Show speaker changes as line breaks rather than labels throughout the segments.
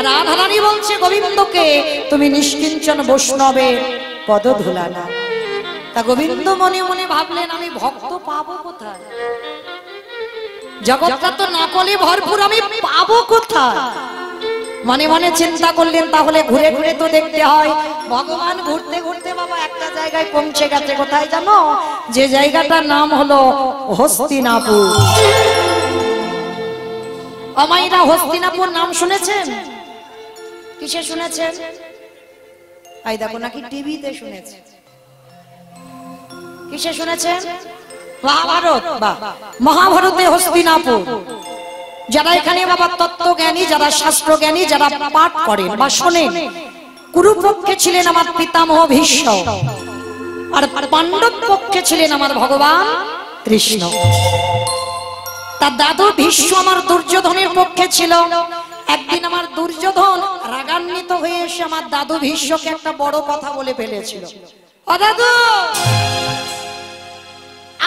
রাধারানী বলছে গোবিন্দকে তুমি নিষ্কিঞ্চন বৈষ্ণবের পদধূলা না। তা গোবিন্দ মনে মনে ভাবলেন আমি ভক্ত পাবো কোথায়, জগৎটা তো নকলে ভরপুর, আমি পাবো কোথায়? মনে মনে চিন্তা করলেন তাহলে ঘুরে ঘুরে তো দেখতে হয়। ভগবান ঘুরতে ঘুরতে বাবা একটা জায়গায় পৌঁছে গেছে, কোথায় জানো? যে জায়গাটার নাম হলো হস্তিনাপুর। অমাইরা হস্তিনাপুর নাম শুনেছেন? কিসে শুনেছেন? এই দেখো নাকি টিভিতে শুনেছেন। কিসে শুনেছেন? মহাভারত। বা মহাভারতে হস্তিনাপুর। যারা এখানে বাবা তত্ত্বজ্ঞানী, যারা শাস্ত্র জ্ঞানী, যারা পাঠ করেন বা শোনেন, কুরুপক্ষে ছিলেন আমার পিতামহ ভীষ্ম, আর পাণ্ডব পক্ষে ছিলেন আমার ভগবান কৃষ্ণ। তার দাদু ভীষ্ম আমার দুর্যোধনের পক্ষে ছিল। একদিন আমার দুর্যোধন রাগান্বিত হয়ে এসে আমার দাদু ভীষ্মকে একটা বড় কথা বলে ফেলেছিল। ও দাদু,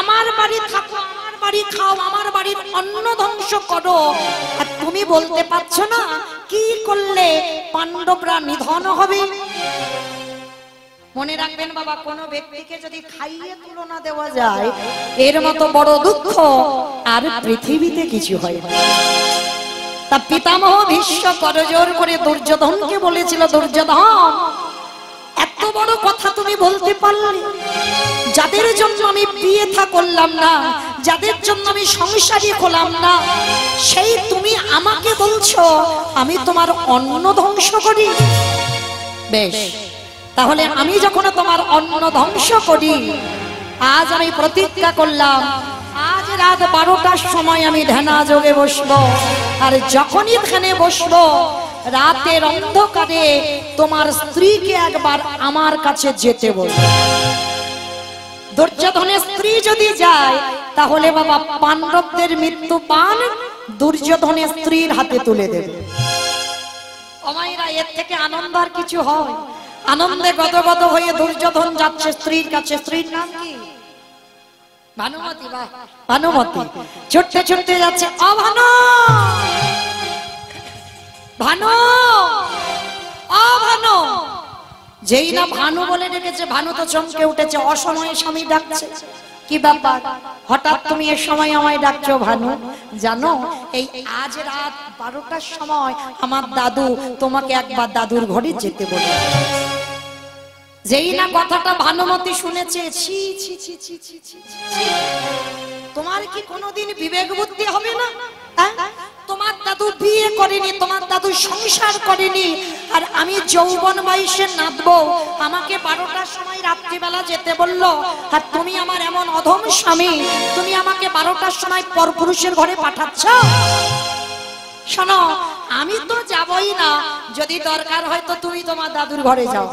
আমার বাড়ি থাকো, আমার বাড়ি খাও, আমার বাড়ির অন্ন ধ্বংস করো, আর তুমি বলতে পারছো না কি করলে পাণ্ডবরা নিধন হবে? মনে রাখবেন বাবা, কোন ব্যক্তিকে যদি খাইয়ে তুলনা দেওয়া যায়, এর মতো বড় দুঃখ আর পৃথিবীতে কিছু হয় না। তা পিতামহ ভীষ্ম করজোর করে দুর্যোধনকে বলেছিল, দুর্যোধন এত বড় কথা তুমি বলতে পারলে? যাদের জন্য আমি বিয়ে থা করলাম না, যাদের জন্য আমি সংসারী হলাম না, সেই তুমি আমাকে বলছো আমি তোমার অন্ন ধ্বংস করি? বেশ, তাহলে আমি যখন তোমার অন্ন ধ্বংস করি, আজ আমি প্রতিজ্ঞা করলাম আজ রাত 12টার সময় আমি ধ্যানা যোগে বসবো, আর যখনই ধ্যানে বসবো রাতের অন্ধকারে তোমার স্ত্রীকে একবার আমার কাছে যেতে বলবো। দুর্যোধনের স্ত্রী যদি যায় তাহলে বাবা পাণ্ডবদের মৃত্যু পান দুর্যোধনের স্ত্রীর হাতে তুলে দেবে। অমাইরা, এর থেকে আনন্দ আর কিছু হয়? আনন্দে গদগদ হয়ে দুর্যোধন যাচ্ছে স্ত্রীর কাছে। স্ত্রীর নাম কি? ভানুমতি। বাহ, ভানুমতি ছুটতে ছুটতে যাচ্ছে। ও ভানু, ভানু, ও ভানু। যেই না ভানু বলে ডেকেছে, ভানু তো চমকে উঠেছে। অসময়ে স্বামী ডাকছে। কি ব্যাপার, হঠাৎ তুমি এর সময় আমায় ডাকছো ভানু? জানো এই আজ রাত 12টার সময় আমার দাদু তোমাকে একবার দাদুর ঘরে যেতে বলে। যেই না কথাটা ভানুমতি শুনেছে, ছি ছি ছি ছি ছি ছি, তোমার কি কোনোদিন বিবেক বুদ্ধি হবে না? তোমার দাদু বিয়ে করেনি, তোমার দাদু সংসার করেনি, আর আমি যৌবন বয়সে নাচবো, আমাকে 12টার সময় রাত্রিবেলা যেতে বললো, আর তুমি আমার এমন অধম স্বামী, তুমি আমাকে 12টার সময় পরপুরুষের ঘরে পাঠাচ্ছ? শোনো, আমি তো যাবই না, যদি দরকার হয় তো তুমি তোমার দাদুর ঘরে যাও।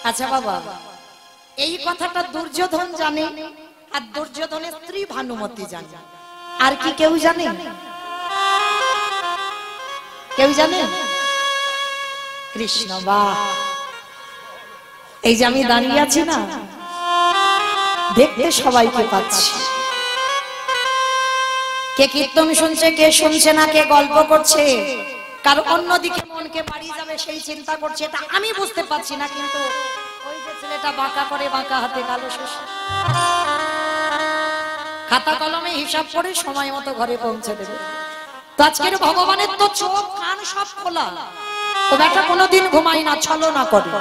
আচ্ছা বাবা, এই কথাটা দুর্যোধন জানে, আর দুর্যোধনের স্ত্রী ভানুমতি জানে, আর কি কেউ জানে? কেউ জানে? কৃষ্ণ। বাহ, এই যে আমি দাঁড়িয়ে আছি না, দেখতে সবাইকে পাচ্ছি। কে কীর্তন শুনছে, কে শুনছে না, কে গল্প করছে, কার অন্যদিকে মনকে বাড়ি যাবে সেই চিন্তা করছে, এটা আমি বুঝতে পারছি না। কিন্তু ওই যে ছেলেটা বাঁকা করে, বাঁকা হাতে কালো শেষ, খাতা কলমে হিসাব করে সময় মতো ঘরে পৌঁছে দেবে। তো আজকের ভগবানের তো চোখ কান সব খোলা, তো ব্যাটা কোনোদিন ঘুমায় না, ছলনা করে।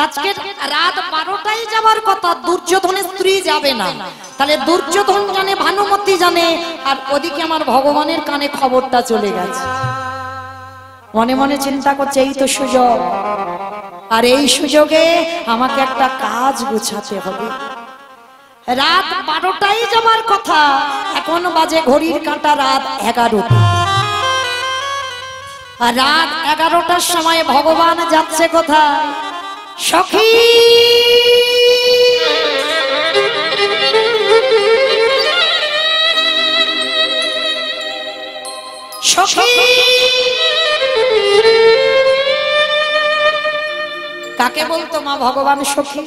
আজকে রাত 12টায় যাওয়ার কথা, দুর্যোধনের স্ত্রী যাবে না। তাহলে দুর্যোধন জানে, ভানুমতি জানে, আর ওদিকে আমার ভগবানের কানে খবরটা চলে গেছে। মনে মনে চিন্তা করছে এই তো সুযোগ, আর এই সুযোগে আমাকে একটা কাজ গুছাতে হবে। রাত 12টায় যাবার কথা, এখন বাজে ঘড়ির কাঁটা রাত 11টা, আর রাত 11টার সময় ভগবান যাচ্ছে কোথায়? সখী সখী, কাকে বলতো মা ভগবান সখী?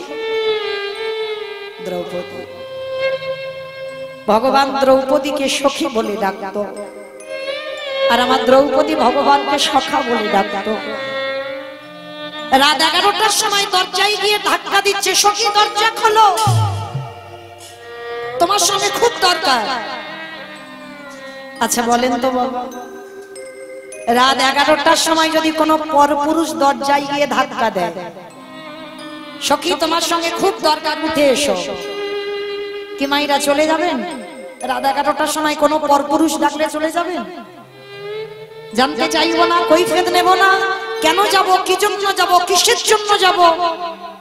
দ্রৌপদী। ভগবান দ্রৌপদীকে সখী বলে ডাকতো। আর আমার দ্রৌপদী ভগবানকে সখা বলে ডাকতো। রাত 11টার সময় দরজায় গিয়ে ধাক্কা দিচ্ছে, সখী দরজা খোলো, তোমার সঙ্গে খুব দরকার। আচ্ছা বলেন তো বাবা, রাত 11টার সময় যদি কোনো পরপুরুষ দরজায় গিয়ে ধাক্কা দেয়, সখী তোমার সঙ্গে খুব দরকার, উঠে এসো, কি মাইরা চলে যাবেন? রাত 11টার সময় কোনো পরপুরুষ ডাকলে চলে যাবেন? জানতে চাইবো না, কৈফিয়ত নেব না, কেন যাব, কি জন্য যাব, কিসের জন্য যাব,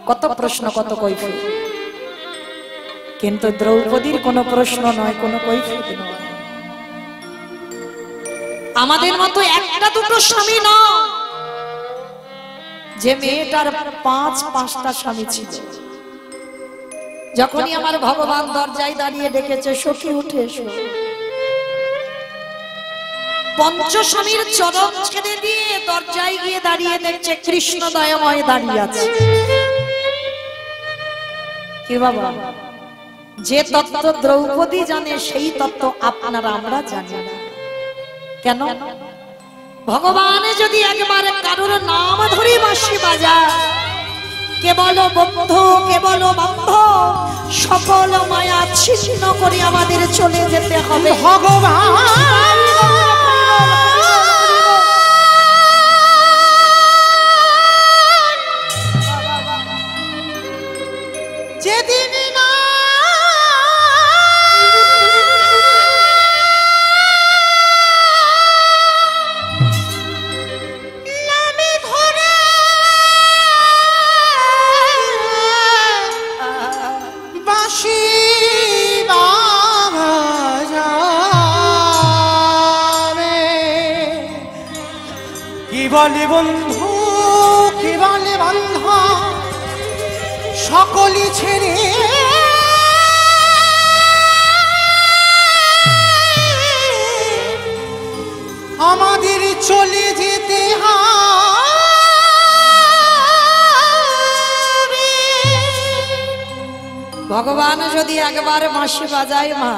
কত প্রশ্ন, কত কৈফিয়ত। কিন্তু দ্রৌপদীর কোনো প্রশ্ন নয়, কোনো কৈফিয়ত নয়। আমাদের মতো একটা দুটো স্বামী নয়, যে মেয়েটার 5-5টা স্বামী ছিল। যখনই আমার ভগবান দরজায় দাঁড়িয়ে ডেকেছে, সখী উঠে এসো, পঞ্চস্বামীর চরণ ছেড়ে দিয়ে দরজায় গিয়ে দাঁড়িয়ে দেখছে কৃষ্ণ দয়াময় দাঁড়িয়ে আছে। কি বাবা, যে তত্ত্ব দ্রৌপদী জানে সেই তত্ত্ব আপনারা আমরা জানি না। কেন? ভগবান যদি একবার কারোর নাম ধরে বাঁশি বাজায়, কেবল বন্ধু, কেবল বান্ধব, সকল মায়া ছিন্ন করে আমাদের চলে যেতে হবে। ভগবান যেদিন না নামে ধরে বাঁশি বাজাবে, কি বলে বন্ধু, কি বলে বান্ধব, সকলি ছেড়ে আমাদের চলে যেতে হবে। ভগবান যদি একবার বাঁশি বাজায় মা,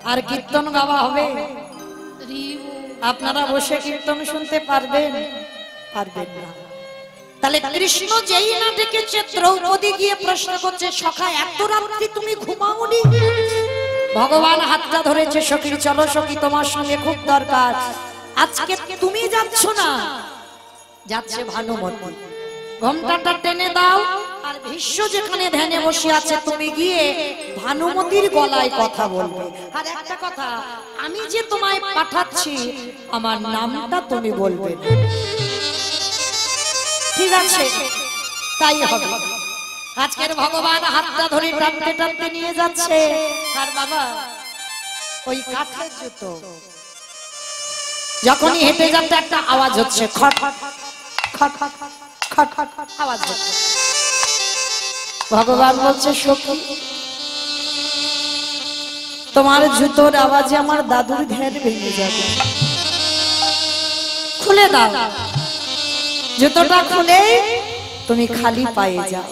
আর কীর্তন গাওয়া হবে, আপনারা বসে কীর্তন শুনতে পারবেন? পারবেন না। তাহলে কৃষ্ণ যেই না ডেকেছে, দ্রৌপদী গিয়ে প্রশ্ন করছে, সখা এত রাত্রি তুমি ঘুমাওনি? ভগবান হাতটা ধরেছে, সখী চলো, সখী তোমার সঙ্গে খুব দরকার। আজকে তুমি যাচ্ছ না, যাচ্ছে ভানুমতি, ঘোমটাটা টেনে দাও, আর ভীষ্ম যেখানে ধ্যানে বসে আছে তুমি গিয়ে ভানুমতির গলায় কথা বলবে। আর একটা কথা, আমি যে তোমায় পাঠাচ্ছি আমার নামটা তুমি বলবে। ঠিক আছে, তাই হবে। আজকের ভগবান হাতটা ধরে টানতে টানতে নিয়ে যাচ্ছে। আর বাবা, ওই কাঠের জুতো যখনই হেঁটে যাচ্ছে একটা আওয়াজ হচ্ছে, খট খট খট খট আওয়াজ হচ্ছে। ভগবান বলছে, সখী তোমার জুতোর আওয়াজে আমার দাদুর ধ্যান ভেঙে যাবে, খুলে দাও। জুতোটা খুলে তুমি খালি পায়ে যাও।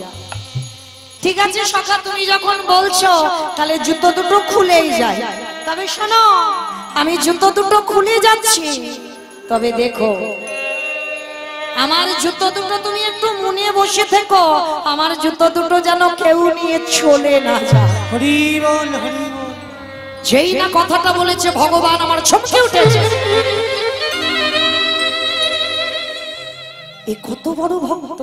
ঠিক আছে সখা, তুমি যখন বলছো তাহলে জুতো দুটো খুলেই যায়। তবে শোনো, আমি জুতো দুটো খুলে যাচ্ছি, তবে দেখো আমার জুতো দুটো তুমি একটু মনে বসে থেকো, আমার জুতো দুটো যেন কেউ নিয়ে চলে না যায়। হরি বল, হরি বল। যেই না কথাটা বলেছে ভগবান আমার চমকে উঠেছে। এ কত বড় ভক্ত,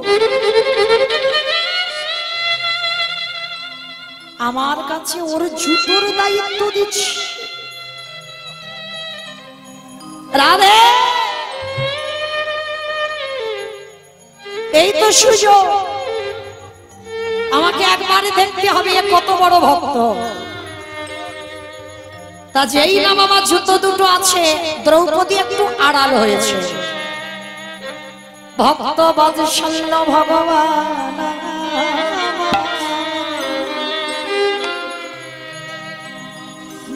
আমার কাছে ওর জুতোর দায়িত্ব দিচ্ছে। রাধে, এই তো সুযোগ, আমাকে একবারে দেখতে হবে কত বড় ভক্ত। তা যেই নাম আমার জুতো দুটো আছে, দ্রৌপদী একটু আড়াল হয়েছে। ভক্ত বৎসল্য ভগবান,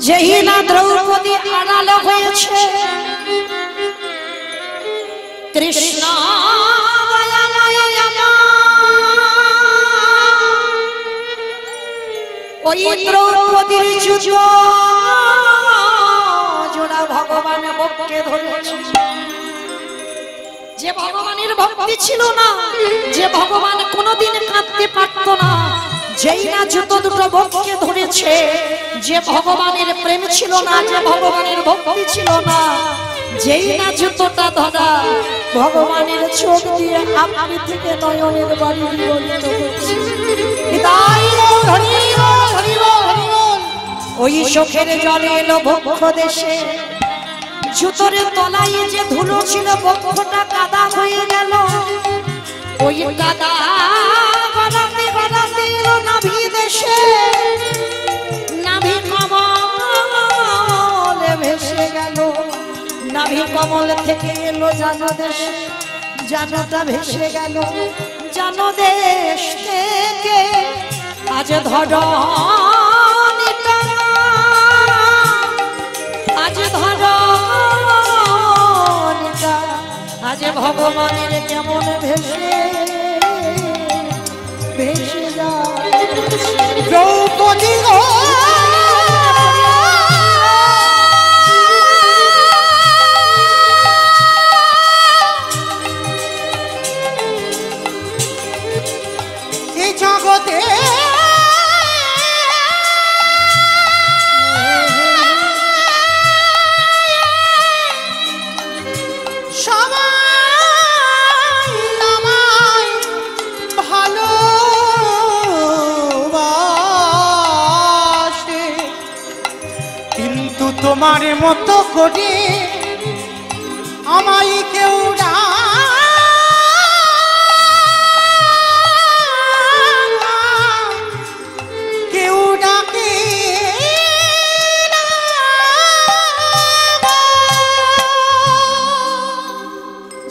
যেই না দ্রৌপদী আড়াল হয়েছে, কৃষ্ণ ওই দ্রৌপদীর জুতো জোড়া ভগবান ভগবান বক্ষে ধরেছে। যে ভগবানের ভক্তি ছিল না, যে ভগবান কোনোদিন কাঁদতে পারত না, যেই না জুতো দুটো বক্ষে ধরেছে, যে ভগবানের প্রেম ছিল না, যে ভগবানের ভক্তি ছিল না, যেই না জুতোটা ধরা, ভগবানের চোখ দিয়ে আপনি থেকে নয়নের বাড়ি বিগলিত হচ্ছে। ওই চোখের জলে এলো বক্ষ দেশে, জুতোর তলায় যে ধুলো ছিল বক্ষটা কাদা হয়ে গেল। ওই কাদা বাড়াতে বাড়াতে এলো নাভি দেশে, নাভি কমলে ভেসে গেল। নাভি কমল থেকে এলো জানো দেশে, জানোটা ভেসে গেল। জানো দেশ থেকে আজ ধরণীটা, আজ ধরণীটা, আজ ভগবানের কেমন ভেসে ভেসে যায়। দ্রৌপদী এই জগতে তোমার মতো করে আমায় কেউ কেউ ডাকে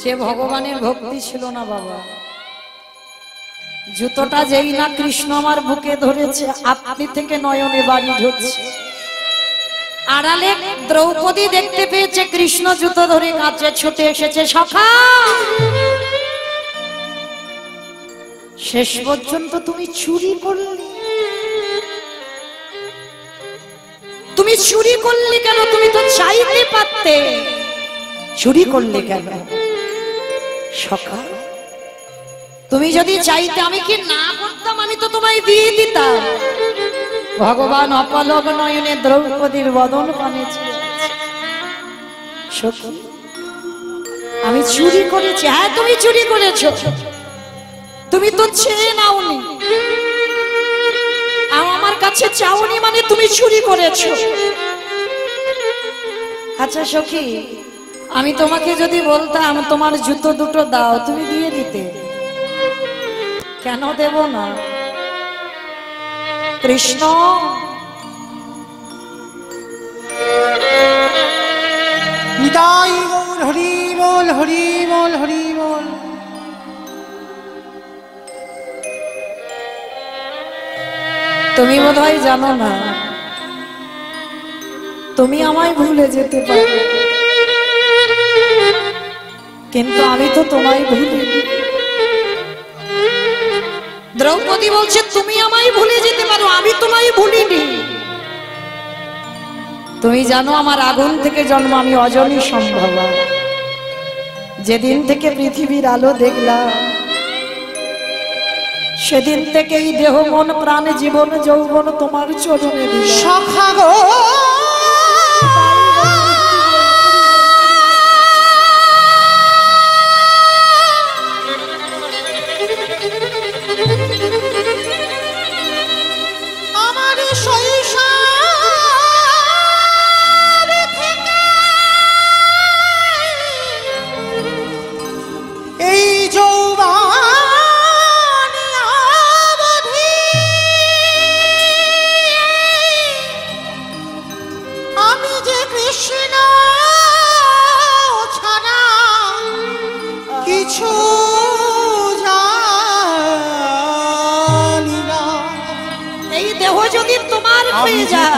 যে ভগবানের ভক্তি ছিল না বাবা, জুতোটা যেই না কৃষ্ণ আমার বুকে ধরেছে, আপনি থেকে নয়নে বাড়ি ঢুকছে। আড়ালে দ্রৌপদী দেখতে পেয়েছে কৃষ্ণ জুতো ধরে কাছে ছুটে এসেছে। সখা, শেষ পর্যন্ত তুমি চুরি করলে, তুমি চুরি করলে কেন? তুমি তো চাইতে পারতে, চুরি করলে কেন? সখা, তুমি যদি চাইতে আমি কি না করতাম? আমি তো তোমায় দিয়ে দিতাম। ভগবান অপলক নয়নে দ্রৌপদীর বদন পানে সখী, আমি চুরি করেছি। হ্যাঁ, তুমি চুরি করেছো, তুমি তো চেয়ে নাওনি, আমার কাছে চাওনি, মানে তুমি চুরি করেছো। আচ্ছা সখী, আমি তোমাকে যদি বলতাম তোমার জুতো দুটো দাও, তুমি দিয়ে দিতে? কেন দেব না? কৃষ্ণ নিতাই গৌর হরি বল, হরি বল, হরি বল। তুমি বোধহয় জানো না, তুমি আমায় ভুলে যেতে পারো, কিন্তু আমি তো তোমায় ভুলি। দ্রৌপদী বলছে তুমি আমায় ভুলে যেতে পারো, আমি তোমায় ভুলিনি। তুমি জানো আমার আগুন থেকে জন্ম, আমি অজনী সম্ভবা। যেদিন থেকে পৃথিবীর আলো দেখলাম, সেদিন থেকেই দেহ মন প্রাণ জীবন যৌবন তোমার চরণে দিলাম। সখা গো,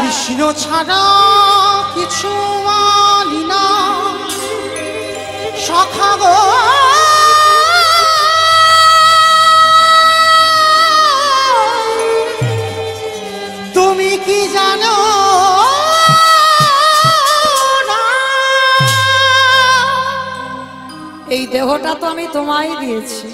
কৃষ্ণ ছাড়া কিছু মানি না। সখা গো, তুমি কি জানো না? দেহটা তো আমি তোমায় দিয়েছি,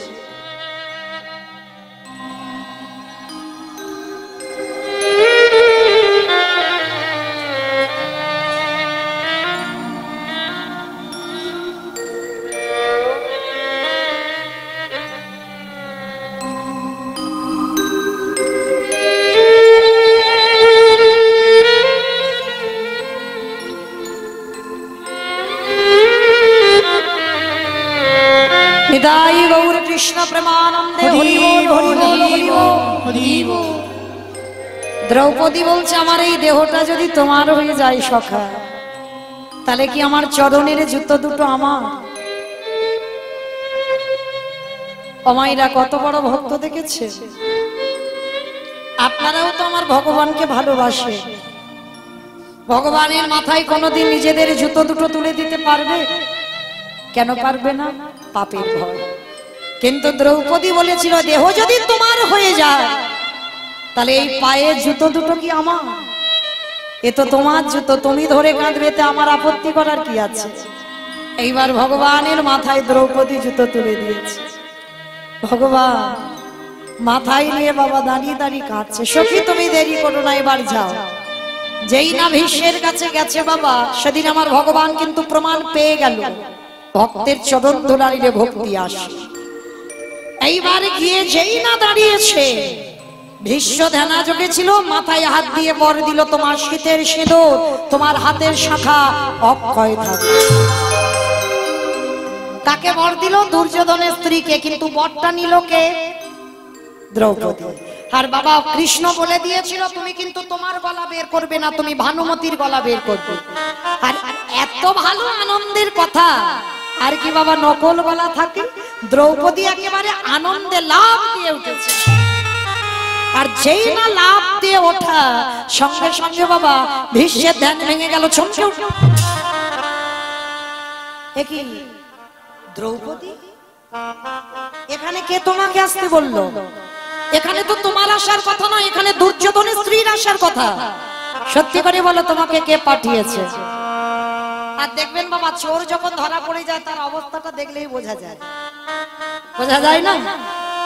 নিতাই গৌর কৃষ্ণ প্রেমানন্দে হরি বল হরি বল হরি বল হরি বল। দ্রৌপদী বলছে আমার এই দেহটা যদি তোমার হয়ে যায় সখা, তাহলে কি আমার চরণের জুতো দুটো আমার? অমাইরা কত বড় ভক্ত দেখেছে। আপনারাও তো আমার ভগবানকে ভালোবাসে, ভগবানের মাথায় কোনোদিন নিজেদের জুতো দুটো তুলে দিতে পারবে? কেন পারবে না? পাপের ভয়। কিন্তু দ্রৌপদী বলেছিল দেহ যদি তোমার হয়ে যায়, তাহলে এই পায়ের জুতো দুটো কি আমার? এ তো তোমার জুতো, তুমি ধরে কাঁদবে, তে আমার আপত্তি করার কি আছে? এইবার ভগবানের মাথায় দ্রৌপদী জুতো তুলে দিয়েছে। ভগবান মাথায় নিয়ে বাবা দাঁড়িয়ে দাঁড়িয়ে কাঁদছে। সখী তুমি দেরি করো না, এবার যাও। যেই না ভীষ্মের কাছে গেছে বাবা, সেদিন আমার ভগবান কিন্তু প্রমাণ পেয়ে গেল ভক্তের চরণ ধুলাইলে ভক্তি আসে। এইবার গিয়ে যেই না দাঁড়িয়েছে, ভীষ্ম ধ্যানা যোগে ছিল, মাথায় হাত দিয়ে বর দিল তোমার শীতের সিঁদুর, তোমার হাতের শাখা অক্ষয় থাকবে। কাকে বর দিল? দুর্যোধনের স্ত্রীকে। কিন্তু বরটা নিল কে? দ্রৌপদী। আর বাবা কৃষ্ণ বলে দিয়েছিল তুমি কিন্তু তোমার গলা বের করবে না, তুমি ভানুমতির গলা বের করবে। আর এত ভালো আনন্দের কথা, আর কি বাবা নকল গলা থাকে? দ্রৌপদী একেবারে আনন্দে লাফ দিয়ে উঠেছে। আর যেই না লাফ দিয়ে ওঠা, সঙ্গে সঙ্গে বাবা ভীষ্মের ধ্যান ভেঙে গেল, চমকে উঠল। কি দ্রৌপদী, এখানে কে তোমাকে আসতে বললো? এখানে তো তোমার আসার কথা নয়, এখানে দুর্যোধনের স্ত্রীর আসার কথা। সত্যি করে বলো তোমাকে কে পাঠিয়েছে? আর দেখবেন বাবা চোর যখন ধরা পড়ে যায় তার অবস্থাটা দেখলেই বোঝা যায়, বোঝা যায় না?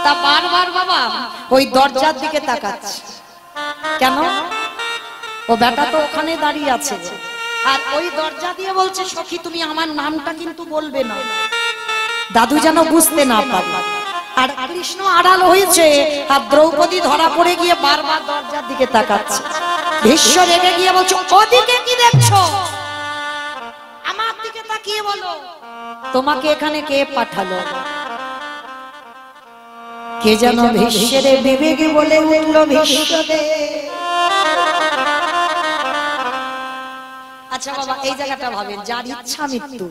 তা বারবার বাবা ওই দরজার দিকে তাকাচ্ছে কেন? ও বেটা তো ওখানে দাঁড়িয়ে আছে, আর ওই দরজা দিয়ে বলছে সখী তুমি আমার নামটা কিন্তু বলবে না, দাদু যেন বুঝতে না পারে। আর কৃষ্ণ আড়াল হয়েছে, আর দ্রৌপদী ধরা পড়ে গিয়ে বারবার দরজার দিকে তাকাচ্ছে। ভীষ্ম রেগে গিয়ে বলছে ওদিকে কি দেখছো? আমার দিকে তাকিয়ে বলো তোমাকে এখানে কে পাঠালো? কে যেন ভীষ্মের বিবেকে বলে উঠল ভীষ্মদেব। আচ্ছা বাবা এই জায়গাটা ভাবেন, যার ইচ্ছা মৃত্যু,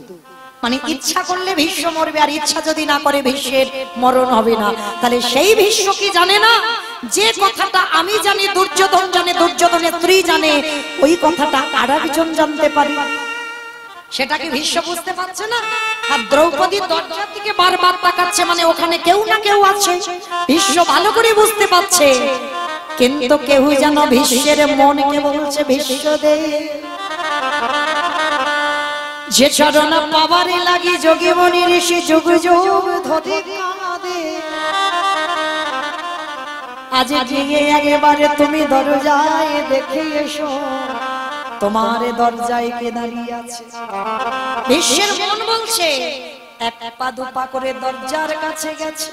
মানে ইচ্ছা করলে ভীষ্ম মরবে, আর ইচ্ছা যদি না করে ভীষ্মের মরণ হবে না, তাহলে সেই ভীষ্ম কি জানে না যে কথাটা আমি জানি, দুর্যোধন জানে, দুর্যোধনের স্ত্রী জানে, ওই কথাটা আর একজন জানতে পারে? সেটাকে ভীষ্ম বুঝতে পারছে না। আর দ্রৌপদী দরজার দিকে বারবার তাকাচ্ছে, মানে ওখানে কেউ না কেউ আছে। ভীষ্ম ভালো করে বুঝতে পারছে, কিন্তু কেউ যেন ভীষ্মের মনকে বলছে ভীষ্মদেব যে চরণ পাবারে লাগি যোগী মনি ঋষি যুগ যুগ ধরে কাঁদে, আজ গিয়ে একেবারে তুমি দরজায় দেখে এসো তোমার দরজায় কে দাঁড়িয়ে আছে। ভীষ্মের মন বলছে, এক পা দুপা করে দরজার কাছে গেছে,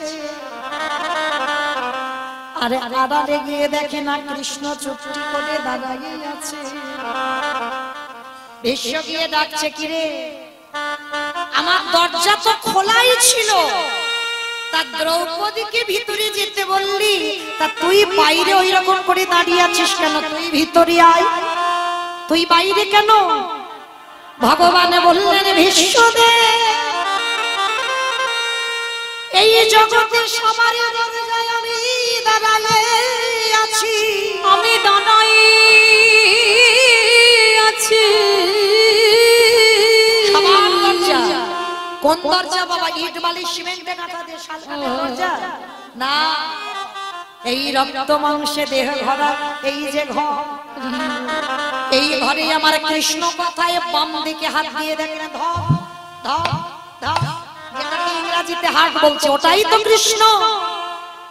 আরে আড়ালে গিয়ে দেখে না কৃষ্ণ চুপটি করে দাঁড়িয়ে আছে। ভীষ্ম গিয়ে ডাকছে কিরে, আমার দরজা তো খোলাই ছিল, তা দ্রৌপদীকে ভিতরে যেতে বললি, তা তুই বাইরে ওই রকম করে দাঁড়িয়ে আছিস কেন? তুই ভিতরে আয়, তুই বাইরে কেন? ভগবান বললেন ভীষ্মদেব এই জগতে সবার দরজায় আমি দাঁড়ায়ে আছি, আমি দাঁড়াই আছি। সবার দরজা কোন দরজা বাবা? ইট বালি সিমেন্টে গাঁথা দিয়ে শালকাঠের দরজা না, এই রক্ত মাংসে দেহ ভরা এই যে ঘর, এই ঘরে আমার কৃষ্ণ কথায় বাম দিকে হাত দিয়ে দেখেন ধপ ধপ ধপ, যেটাকে ইংরাজিতে হার্ট বলছে, ওটাই তো কৃষ্ণ।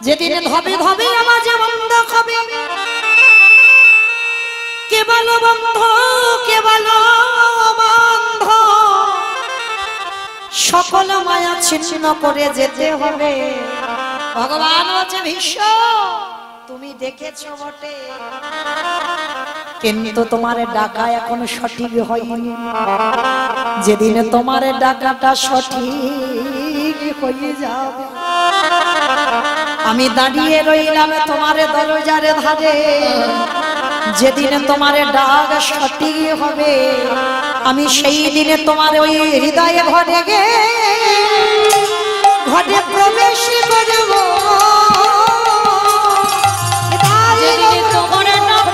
যেদিন ধবে ধবে আওয়াজে বন্ধ হবে, কেবল বন্ধ কেবল বন্ধ, সকল মায়া ছিন্ন করে যেতে হবে। ভগবান বলছে ভীষ্ম তুমি দেখেছো বটে, কিন্তু তোমার ডাকা এখনো সঠিক হয়নি। যেদিন তোমার ডাকাটা সঠিক হয়ে যাবে, আমি দাঁড়িয়ে রইলাম তোমার দরজার ধারে। যেদিন তোমার ডাক সঠিক হবে, আমি সেই দিনে তোমার ওই হৃদয়ে ঘরে গে ঘরে প্রবেশ করব। যেদিন তোমার ডাক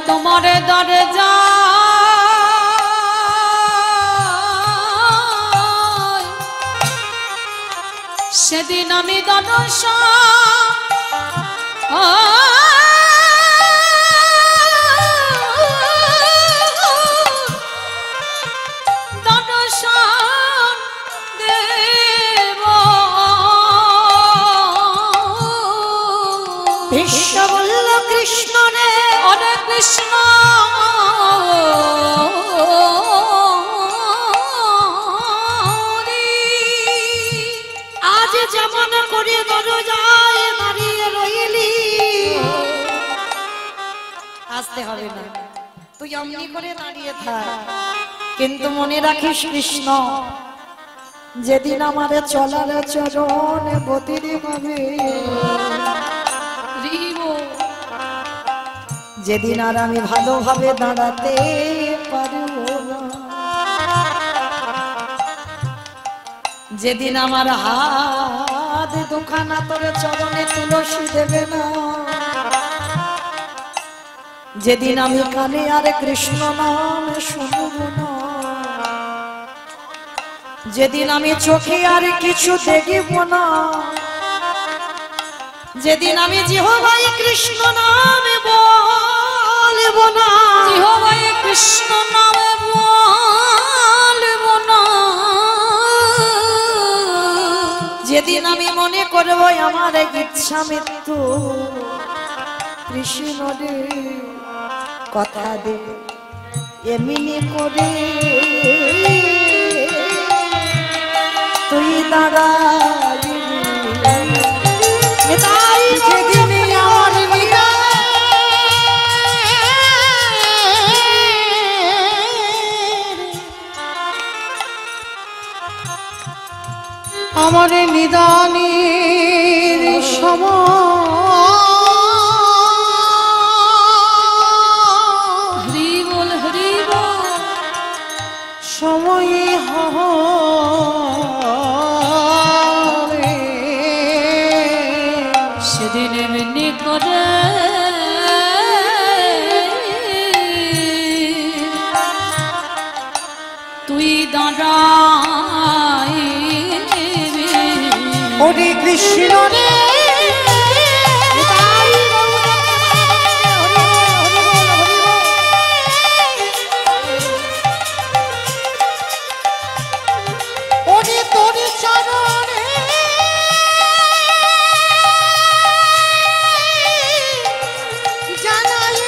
তোমার দরজা সেদিন আমি দনসা দেব। ভীষ্ম বলল কৃষ্ণ রে, অরে কৃষ্ণ আজ যেমন করে দরজায় দাঁড়িয়ে রইলি, আসতে হবে না, তুই অমনি করে দাঁড়িয়ে থাক। কিন্তু মনে রাখিস কৃষ্ণ, যেদিন আমাদের চলার চরণ গতির হবে, যেদিন আর আমি ভালোভাবে দাঁড়াতে পারব না, যেদিন আমার হাত দুখানা তোর চরণে তুলসী দেবে না, যেদিন আমি কানে আর কৃষ্ণ নাম শুনব না, যেদিন আমি চোখে আর কিছু দেখব না, যেদিন আমি জিহ্বায় কৃষ্ণ নামে বলব না, জিহ্বায় কৃষ্ণ নামে বলব না, যেদিন আমি মনে করব আমার ইচ্ছা মৃত্যু, কৃষ্ণ রে কথা দে এমনি করে তুই দাঁড়াই, তাই যেদিন আমার আমার নিদানের সময়, হরি বল সময় হবে, সেদিন এমনি করে তুই দাঁড়াই, ওরে কৃষ্ণ রে ওরে তোর চরণে জানাই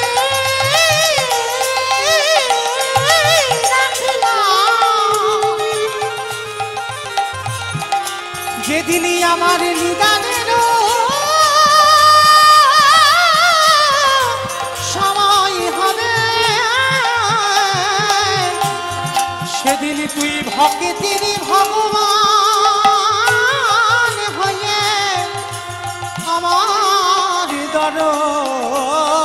রাখলাম, যেদিনই আমার নিদানের সময় হবে, সেদিন তুই ভক্তের ভগবান হয়ে আমার দরজায়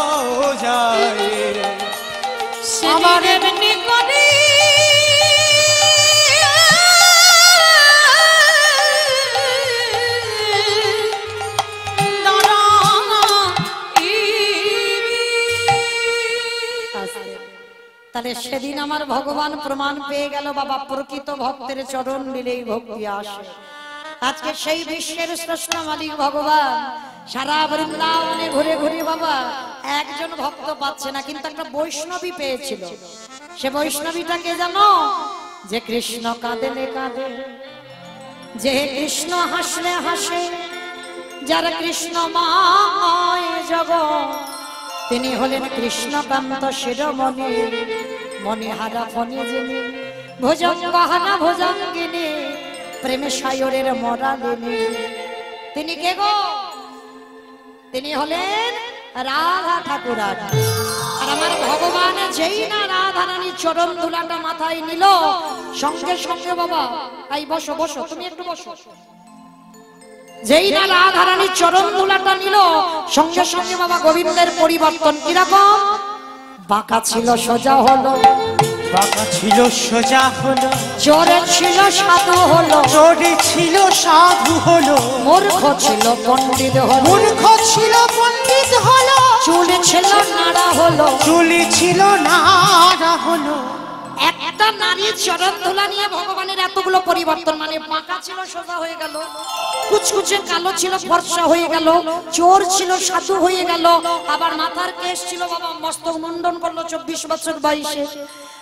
আমার এমনি করে তাহলে সেদিন আমার ভগবান প্রমাণ পেয়ে গেল বাবা, প্রকৃত ভক্তের চরণ নিলেই ভক্তি আসে। আজকে সেই বিশ্বের স্রষ্টা মালিক ভগবান সারা বৃন্দাবনে ঘুরে ঘুরে বাবা একজন ভক্ত পাচ্ছে না, কিন্তু একটা বৈষ্ণবী পেয়েছিল। সে বৈষ্ণবীটাকে জানো? যে কৃষ্ণ কাঁদেলে কাঁদে, যে কৃষ্ণ হাসলে হাসে, যার কৃষ্ণময় জগৎ, তিনি হলেন কৃষ্ণকান্ত শিরোমণি, মণিহারা ফণি যিনি, ভুজঙ্গহানা ভুজঙ্গিনী, প্রেমে সায়রের মরালিনী। তিনি কে গো? তিনি হলেন রাধা ঠাকুরানী। আর আমার ভগবান যেই না রাধা রানীর চরণ ধুলাটা মাথায় নিল, সঙ্গে সঙ্গে বাবা, এই বসো বসো, তুমি একটু বসো। যেই না রাধা রানীর চরণ ধুলাটা নিল, সঙ্গে সঙ্গে বাবা গোবিন্দের পরিবর্তন কিরকম? বাঁকা ছিল সোজা হলো,
বাঁকা ছিল সোজা হলো,
চোরে ছিল সাধু হলো,
চোরে ছিল সাধু হলো,
মূর্খ ছিল পণ্ডিত হলো,
মূর্খ ছিল পণ্ডিত হলো,
চুলে ছিল নাড়া হলো,
চুলি ছিল নাড়া হলো।
একটা নারীর চরণ ধুলা নিয়ে ভগবানের এতগুলো পরিবর্তন, মানে বাঁকা ছিল সোজা হয়ে গেল, কুচকুচে কালো ছিল ফর্সা হয়ে গেল, চোর ছিল সাধু হয়ে গেল, আবার মাথার কেশ ছিল বাবা মস্তক মুন্ডন করলো 24 বছর বয়সে।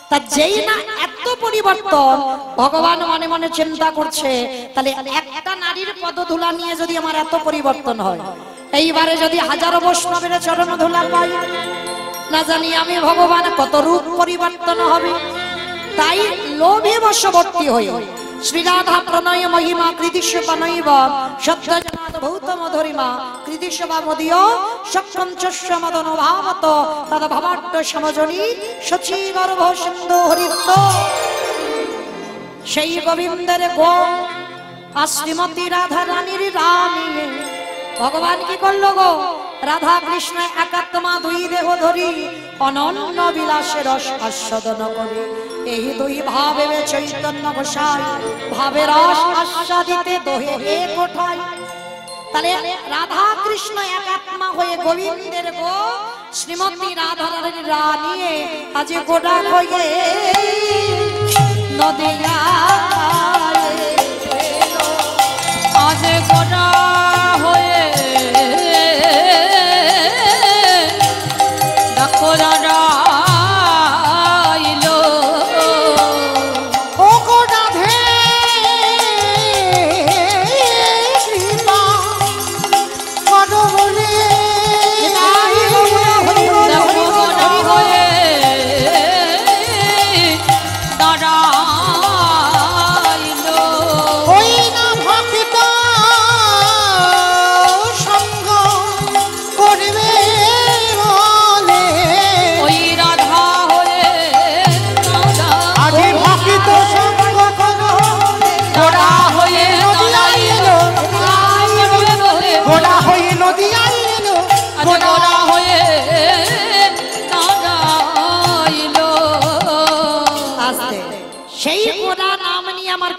তা যেই না এত পরিবর্তন, ভগবান মনে মনে চিন্তা করছে, তাহলে একটা নারীর পদধূলা নিয়ে যদি আমার এত পরিবর্তন হয়, এইবারে যদি হাজারো বৈষ্ণবের চরণ ধুলা পাই, না জানি আমি ভগবান কত রূপ পরিবর্তন হবে। তাই লোভে বশবর্তী হয়ে শ্রীরাধা প্রণয় মহিমা কৃতিস্ব নৈব সত্যজনাদ ভৌতম ধরিমা কৃতিস্ব মদীয় সকঞ্চস্য মদন ভাবত তদ ভবাড্ড সমজনী সচি গর্ভ সিন্ধু হরিত। সেই গোবিন্দের গো আর শ্রীমতী রাধা রানীর রানী ভগবান কি করলো গো? রাধা কৃষ্ণ একাত্মা দুই দেহ ধরি অনন্য বিলাসের রস আস্বাদন করে। এই দুই ভাবে চৈতন্য গোসাই ভাবে রস আস্বাদিতে দোহে এক ওঠায়। তাহলে রাধা কৃষ্ণ একাত্মা হয়ে গোবিন্দের গো শ্রীমতী রাধা রানী আজ গোটা হয়ে নদিয়া
আজ গোটা হয়ে দেখো রাধা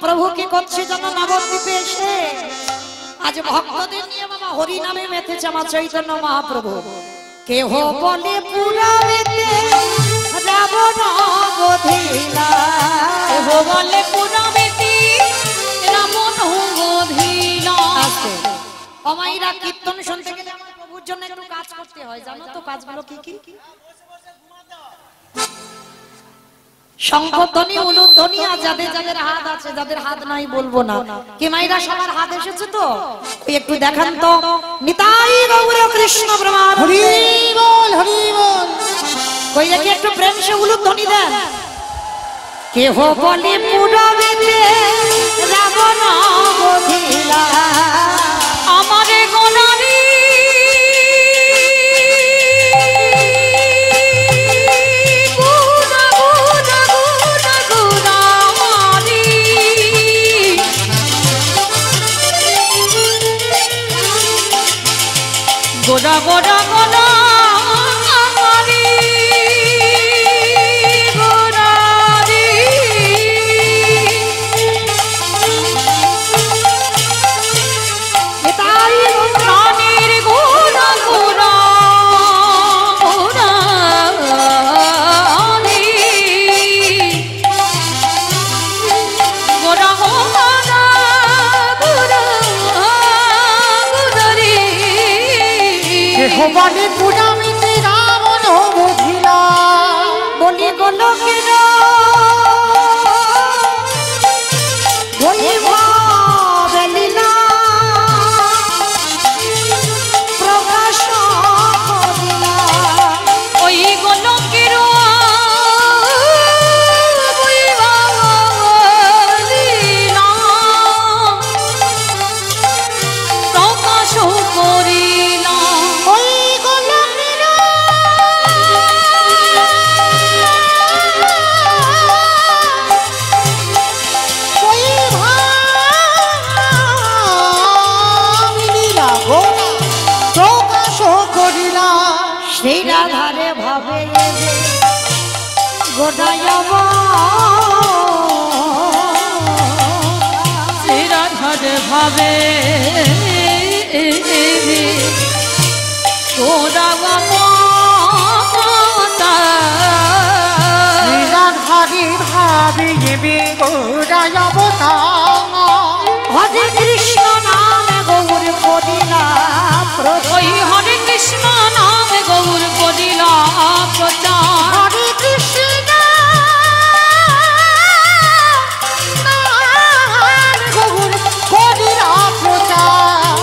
প্রভুকে করছে যেন নবদ্বীপে এসে আজ ভক্তদের নিয়ে বাবা হরি নামে মেতেছে আমার চৈতন্য মহাপ্রভু। কেহ বলে পুরাবেতে রাবণ বধিলা,
কেহ বলে পুরাবেতে রাবণ বধিলা।
অমাইরা কীর্তন শুনতে গেলে আমার প্রভুর জন্য একটু কাজ করতে হয়, জানো তো কাজগুলো কি কি? শঙ্খধ্বনি উলুধ্বনি আর যাদের যাদের হাত আছে, যাদের হাত নাই বলবো না, কি মাইরা সবার হাত এসেছে তো একটু দেখান তো। নিতাই গৌর কৃষ্ণ প্রমাণ
হরি বল হরি বল।
কই দেখি একটু প্রেম সে উলুধ্বনি দেন। কেহ বলে পুরাবেতে রাবণ বধিলা,
আমারে গোনারি গোড়া গোড়া গোড়া আমারি গোড়ারি
নিতাই
প্রাণীর গোড়া গোড়া গোড়ারি
ভুবনে পুরামিতে রাবণ বুঝিলা
বলি গোলকের বৈভব লীলা প্রকাশ করিলা।
ওই গোলকের লীলা প্রকাশ করিলা।
ওই গোলকের বৈভব লীলা প্রকাশ করিলা।
সেই রাধারে ভাবে এবে গোটাইব
রাধার ভাবে
রাধারে ভাবে এবে গোড়ায় অবতার।
হরে কৃষ্ণ নামে গৌর করিলা
ওই হরে কৃষ্ণ নামে গৌর করিলা প্রচার।
হরে কৃষ্ণ গৌর করিলা প্রচার।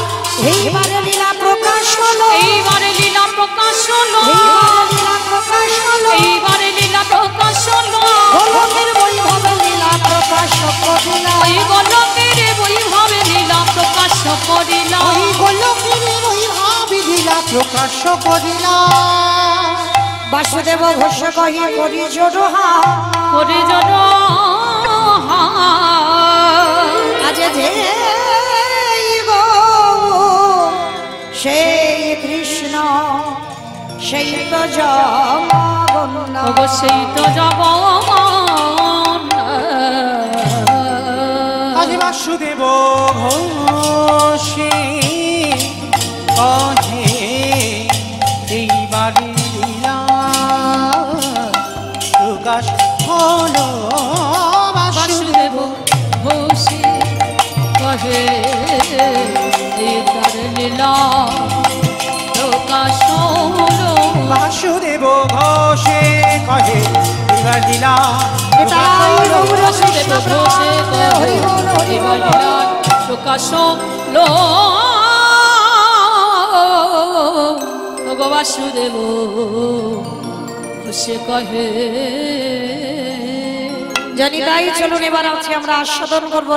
এইবারে লীলা প্রকাশ হলো
এইবারে লীলা প্রকাশ হলো
এইবারে লীলা প্রকাশ হলো
এইবারে লীলা প্রকাশ হলো
গোলকের বৈভব লীলা প্রকাশ করিলা।
ওই গোলকের বৈভবে লীলা প্রকাশ করিলা।
ওই গোলকের বৈভব লীলা প্রকাশ করিলা।
বাসুদেব ঘোষ কহি করি জোড়হা
করে জন
আজ যে গো সেই কৃষ্ণ সেই তো জগন্নাথ।
অবশ্যই তো জগন
আজ বাসুদেব ঘোষে কহে এইবারে লীলা প্রকাশ হলো।
বাসুদেব ঘোষে কহে এই তার লীলা প্রকাশ হলো।
বাসুদেব ঘোষে কহে এইবার লীলা
এটাই গৌর
বাসুদেব
কৃষ্ণ
ঘোষে
প্রাণ, হরি বল হরি
এবার
বল।
লীলা প্রকাশ হলো। বাসুদেব ঘোষে কহে
জানি তাই চলুন এবার আছে আমরা আস্বাদন করবো